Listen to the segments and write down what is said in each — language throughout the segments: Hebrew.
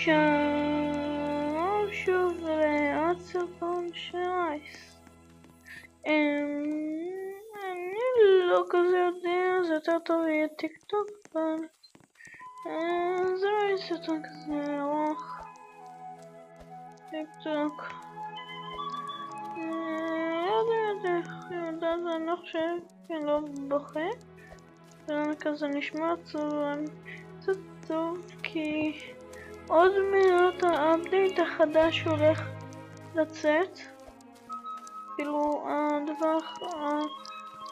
שלום שוב לעוד סרטון של אייס. אני לא כזה יודע, זה יותר טוב יהיה טיק טוק, אבל זה לא יהיה סרטון כזה ארוך. טיק טוק. אני לא חושב, אני לא בוכה. זה כזה נשמע קצת טוב, כי עוד מעט האפדייט החדש הולך לצאת. כאילו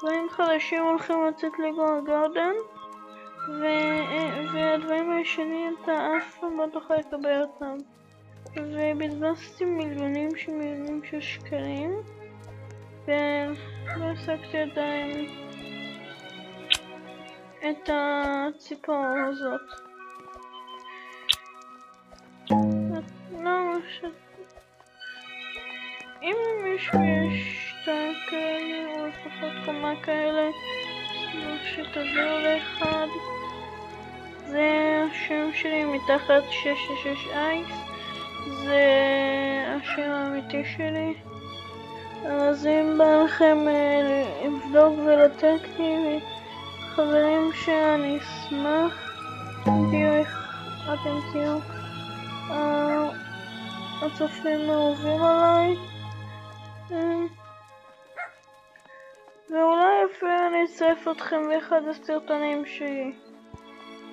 דברים חדשים הולכים לצאת לגו גארדן, והדברים הישנים אתה אף פעם לא תוכל לקבל אותם. ובזבזתי מיליונים של שקלים, ולא הפסקתי עדיין את הציפור הזאת. אם למישהו יש שתיים כאלה, או לפחות כמה כאלה, שתביאו לאחד. זה השם שלי מתחת 666 אייס. זה השם האמיתי שלי. אז אם בא לכם לבדוק ולתת לי חברים שאני אשמח, אתם תהיו הצופים האהובים עליי. ואולי אפילו אני אצרף אתכם באחד הסרטונים שלי,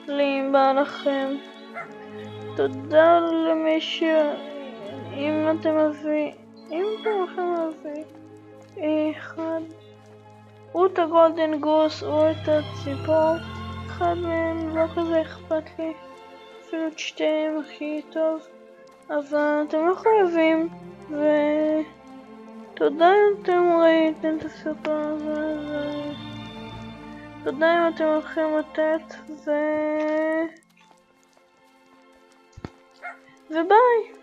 אם בא לכם. תודה למי אם אתם הולכים להביא אחד, או את הגולדן גוס או את הציפור, אחד מהם לא כזה אכפת לי, אפילו את שתיהם הכי טוב, אבל אתם לא חייבים. ותודה אם אתם ראיתם את הסרטון הזה, תודה אם אתם הולכים לתת, וביי.